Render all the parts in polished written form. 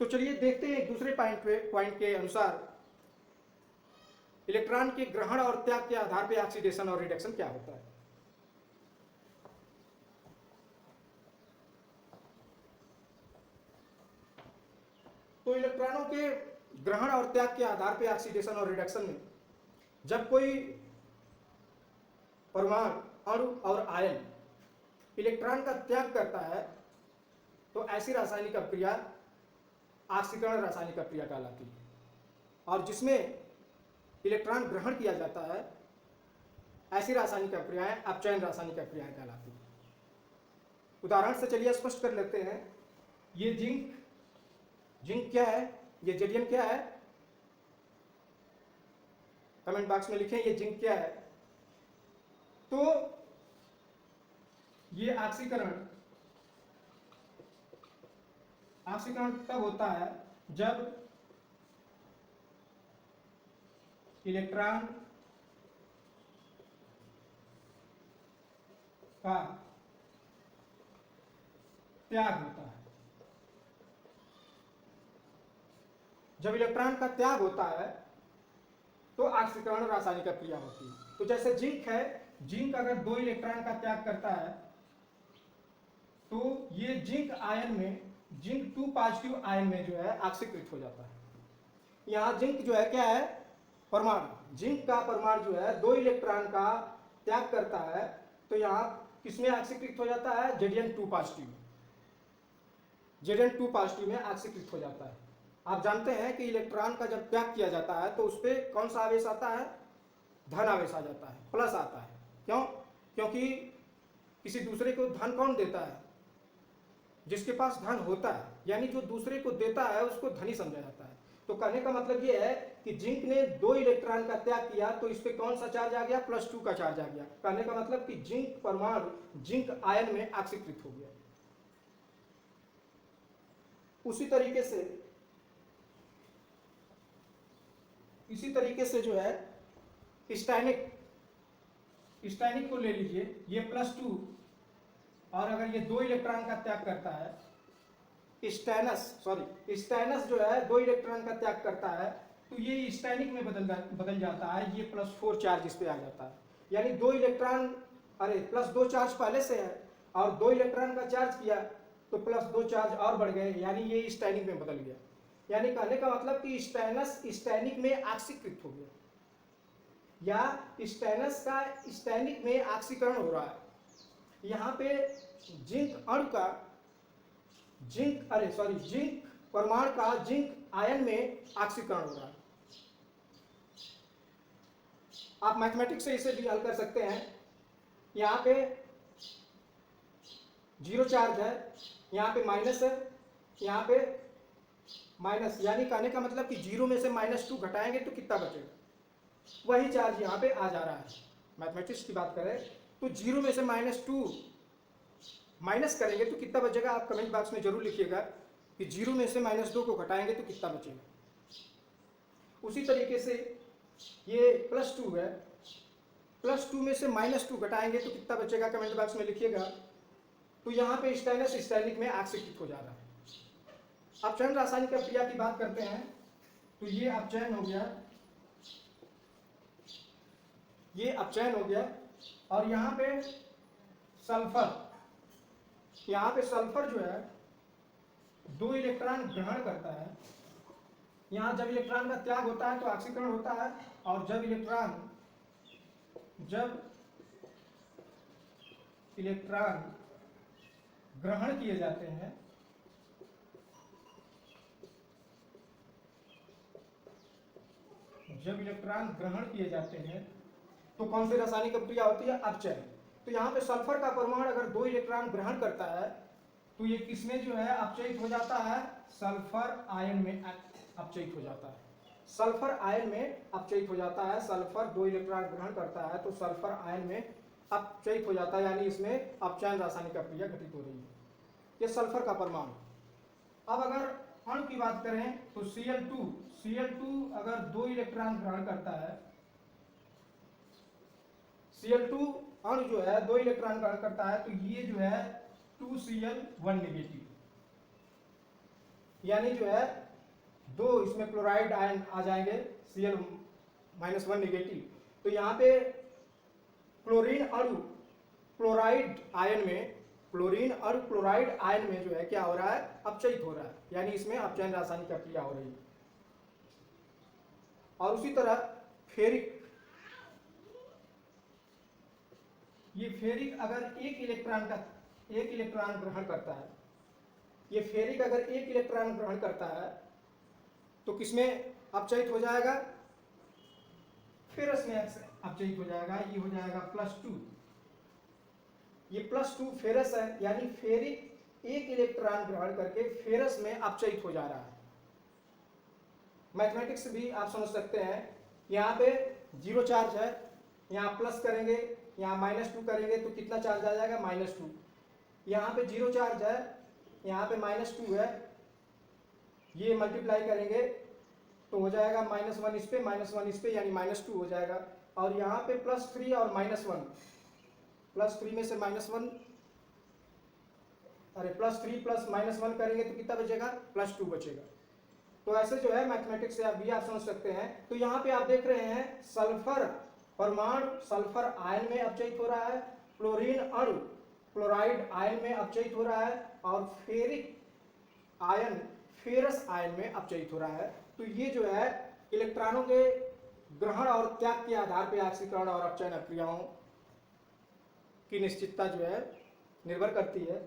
तो चलिए देखते हैं एक दूसरे पॉइंट के अनुसार इलेक्ट्रॉन के ग्रहण और त्याग के आधार पर ऑक्सीडेशन और रिडक्शन क्या होता है। तो इलेक्ट्रॉनों के ग्रहण और त्याग के आधार पर ऑक्सीडेशन और रिडक्शन में जब कोई परमाणु अणु और आयन इलेक्ट्रॉन का त्याग करता है तो ऐसी रासायनिक अभिक्रिया ऑक्सीकरण रासायनिक अभिक्रिया कहलाती है, और जिसमें इलेक्ट्रॉन ग्रहण किया जाता है ऐसी रासायनिक अभिक्रियाएं अपचयन रासायनिक अभिक्रियाएं कहलाती हैं। उदाहरण से चलिए स्पष्ट कर लेते हैं। ये जिंक क्या है, ये जेडियम क्या है, कमेंट बॉक्स में लिखें ये जिंक क्या है। तो ये ऑक्सीकरण तब होता है जब इलेक्ट्रॉन का त्याग होता है। जब इलेक्ट्रॉन का त्याग होता है तो ऑक्सीकरण रासायनिक अभिक्रिया होती है। तो जैसे जिंक है, जिंक अगर 2 इलेक्ट्रॉन का त्याग करता है तो ये जिंक आयन में, जिंक 2 पॉजिटिव आयन में जो है ऑक्सीकृत हो जाता है। यहां जिंक जो है क्या है, परमाणु। जिंक का परमाणु जो है 2 इलेक्ट्रॉन का त्याग करता है तो यहां किसमें ऑक्सीकृत हो जाता है, जेडियम 2 पॉजिटिव में। जेडियम 2 पॉजिटिव में ऑक्सीकृत हो जाता है। आप जानते हैं कि इलेक्ट्रॉन का जब त्याग किया जाता है तो उस पर कौन सा आवेश आता है, धन आवेश आ जाता है, प्लस आता है। क्यों? क्योंकि किसी दूसरे को धन कौन देता है, जिसके पास धन होता है, यानी जो दूसरे को देता है उसको धनी समझा जाता है। तो कहने का मतलब यह है कि जिंक ने 2 इलेक्ट्रॉन का त्याग किया तो इस पे कौन सा चार्ज आ गया, +2 का चार्ज आ गया। कहने का मतलब कि जिंक परमाणु जिंक आयन में ऑक्सीकृत हो गया। इसी तरीके से जो है स्टैनिक को ले लीजिए, ये +2, और अगर ये 2 इलेक्ट्रॉन का त्याग करता है, स्टैनस जो है 2 इलेक्ट्रॉन का त्याग करता है तो ये स्टैनिक में बदल जाता है, ये +4 चार्ज इस पे आ जाता है। यानी 2 इलेक्ट्रॉन, +2 चार्ज पहले से है और 2 इलेक्ट्रॉन का चार्ज किया तो +2 चार्ज और बढ़ गए, यानी ये स्टैनिक में बदल गया। यानी कहने का मतलब कि स्टैनस स्टैनिक में ऑक्सीकृत हो गया, या स्टैनस का स्टैनिक में ऑक्सीकरण हो रहा है। यहाँ पे जिंक अणु का जिंक परमाणु का जिंक आयन में ऑक्सीकरण हो रहा है। आप मैथमेटिक्स से इसे भी हल कर सकते हैं। यहाँ पे 0 चार्ज है, यहाँ पे माइनस है, यहाँ पे माइनस, यानी कहने का मतलब कि 0 में से -2 घटाएंगे तो कितना बचेगा, वही चार्ज यहाँ पे आ जा रहा है। मैथमेटिक्स की बात करें तो 0 में से -2 माइनस करेंगे तो कितना बचेगा, आप कमेंट बॉक्स में जरूर लिखिएगा कि 0 में से -2 को घटाएंगे तो कितना बचेगा। उसी तरीके से ये +2 है, +2 में से -2 घटाएंगे तो कितना बचेगा, कमेंट बॉक्स में लिखिएगा। तो यहाँ पे स्टैनस स्टैनिक में ऑक्सीकृत हो जा रहा है। अपचयन रासायनिक अभिक्रिया की बात करते हैं तो ये अपचयन हो गया, ये अपचयन हो गया। और यहाँ पे सल्फर जो है 2 इलेक्ट्रॉन ग्रहण करता है। यहाँ जब इलेक्ट्रॉन का त्याग होता है तो ऑक्सीकरण होता है, और जब इलेक्ट्रॉन ग्रहण किए जाते हैं तो कौन सी रासायनिक अभिक्रिया होती है, अपचयन। तो यहाँ पे सल्फर का परमाणु अगर 2 इलेक्ट्रॉन ग्रहण करता है तो ये किसमें जो है अपचयित हो जाता है, सल्फर आयन में अपचयित हो जाता है। सल्फर आयन में अपचयित हो जाता है। सल्फर 2 इलेक्ट्रॉन ग्रहण करता है तो सल्फर आयन में अपचयित हो जाता है, यानी इसमें अपचयन रासायनिक अभिक्रिया घटित हो रही है। ये सल्फर का परमाणु। अब अगर अणु की बात करें तो Cl2 अगर 2 इलेक्ट्रॉन ग्रहण करता है, Cl2 अणु जो है 2 इलेक्ट्रॉन ग्रहण करता है तो ये जो है 2Cl1 नेगेटिव, यानी जो है दो इसमें क्लोराइड आयन आ जाएंगे Cl-1 नेगेटिव। तो यहाँ पे क्लोरीन अणु क्लोराइड आयन में जो है क्या हो रहा है, अपचयित हो रहा है, यानी इसमें अपचयन रासायनिक प्रक्रिया हो रही है। और उसी तरह फेरिक, ये फेरिक अगर एक इलेक्ट्रॉन ग्रहण करता है, ये फेरिक अगर एक इलेक्ट्रॉन ग्रहण करता है तो किसमें अपचयित हो जाएगा, फेरस में अपचयित हो जाएगा। ये हो जाएगा +2, ये +2 फेरस है, यानी फेरिक एक इलेक्ट्रॉन ग्रहण करके फेरस में अपचयित हो जा रहा है। मैथमेटिक्स भी आप समझ सकते हैं, यहाँ पे 0 चार्ज है, यहाँ प्लस करेंगे, यहाँ -2 करेंगे तो कितना चार्ज आ जाएगा, -2। यहाँ पे 0 चार्ज है, यहाँ पे -2 है, ये मल्टीप्लाई करेंगे तो हो जाएगा -1 इस पे, -1 इस पे, यानी -2 हो जाएगा। और यहाँ पे +3 और -1, +3 में से -1, अरे +3 + -1 करेंगे तो कितना बचेगा, +2 बचेगा। तो ऐसे जो है मैथमेटिक्स से आप समझ सकते हैं। तो यहाँ पे आप देख रहे हैं सल्फर परमाणु सल्फर आयन में अपचयित हो रहा है, क्लोरीन अणु क्लोराइड आयन में अपचयित हो रहा है, और फेरिक आयन फेरस आयन में अपचयित हो रहा है। तो ये जो है इलेक्ट्रॉनों के ग्रहण और त्याग के आधार पर ऑक्सीकरण और अपचयन क्रियाओं की निश्चितता जो है निर्भर करती है।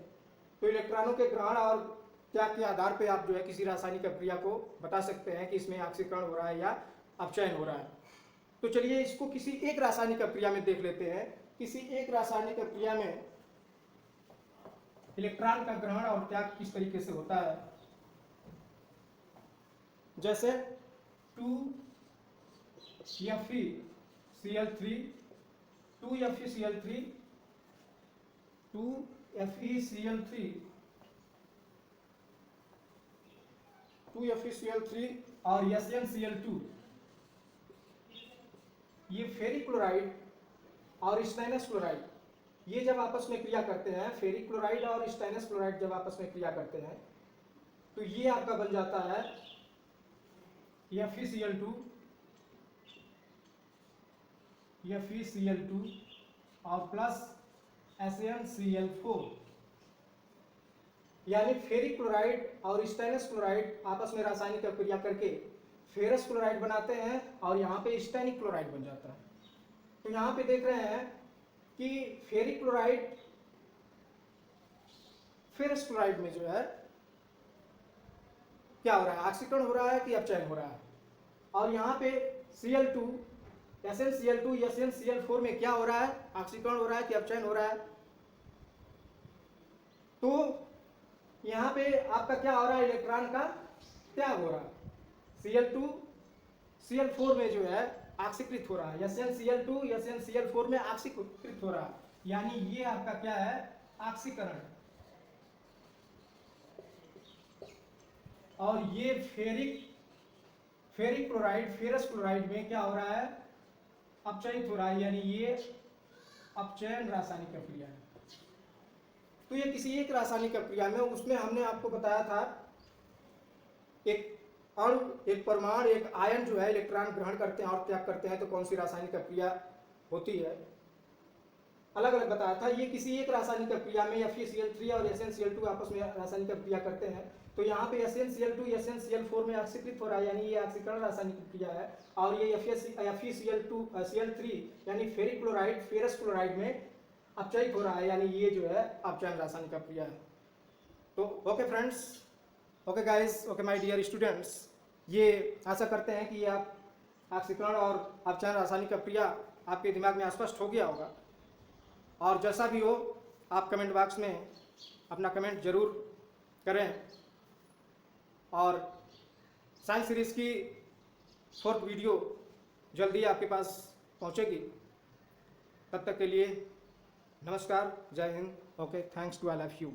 तो इलेक्ट्रॉनों के ग्रहण और त्याग के आधार पर आप जो है किसी रासायनिक क्रिया को बता सकते हैं कि इसमें ऑक्सीकरण हो रहा है या अपचयन हो रहा है। तो चलिए इसको किसी एक रासायनिक क्रिया में देख लेते हैं। किसी एक रासायनिक क्रिया में इलेक्ट्रॉन का ग्रहण और त्याग किस तरीके से होता है। जैसे 2FeCl3 और SnCl2, ये फेरिक क्लोराइड और स्टेनस क्लोराइड, ये जब आपस में क्रिया करते हैं, फेरिक क्लोराइड और स्टेनस क्लोराइड जब आपस में क्रिया करते हैं तो ये आपका बन जाता है FeCl2 और प्लस SnCl4, यानी फेरिक क्लोराइड और स्टेनस क्लोराइड आपस में रासायनिक क्रिया करके फेरस क्लोराइड बनाते हैं और यहाँ पे स्टेनिक क्लोराइड बन जाता है। तो यहाँ पे देख रहे हैं कि फेरिक क्लोराइड फेरस क्लोराइड में जो है क्या हो रहा है, ऑक्सीकरण हो रहा है कि अपचयन हो रहा है। और यहाँ पे Cl2 SnCl2 SnCl4 में क्या हो रहा है, ऑक्सीकरण हो रहा है कि अपचयन हो रहा है। तो यहाँ पे आपका क्या हो रहा है, इलेक्ट्रॉन का त्याग हो रहा है। Cl2 Cl4 में जो है ऑक्सीकृत हो रहा है, SnCl2 SnCl4 में ऑक्सीकृत हो रहा है, यानी ये आपका क्या है, ऑक्सीकरण। और ये फेरिक क्लोराइड फेरस क्लोराइड में क्या हो रहा है, अपचयित हो रहा है, यानी ये अपचयन रासायनिक प्रक्रिया है। तो ये किसी एक रासायनिक प्रक्रिया में, उसमें हमने आपको बताया था एक अणु एक परमाणु एक आयन जो है इलेक्ट्रॉन ग्रहण करते हैं और त्याग करते हैं तो कौन सी रासायनिक प्रक्रिया होती है, अलग अलग बताया था। ये किसी एक रासायनिक प्रक्रिया में FeCl3 और SnCl2 आपस में रासायनिक प्रक्रिया करते हैं तो यहाँ पे SnCl2 SnCl4 में ऑक्सीकृत हो रहा है, यानी ये ऑक्सीकरण रासायनिक प्रक्रिया है। और ये FeCl3 यानी फेरिक क्लोराइड फेरस क्लोराइड में अपचयित हो रहा है, यानी ये जो है अपचयन रासायनिक प्रक्रिया है। तो okay friends, okay guys, okay my dear students, ये आशा करते हैं कि आप ऑक्सीकरण और अपचयन रासायनिक प्रक्रिया आपके दिमाग में स्पष्ट हो गया होगा। और जैसा भी हो आप कमेंट बॉक्स में अपना कमेंट जरूर करें। और साइंस सीरीज़ की 4th वीडियो जल्दी आपके पास पहुंचेगी। तब तक के लिए नमस्कार, जय हिंद, okay, thanks to all of you.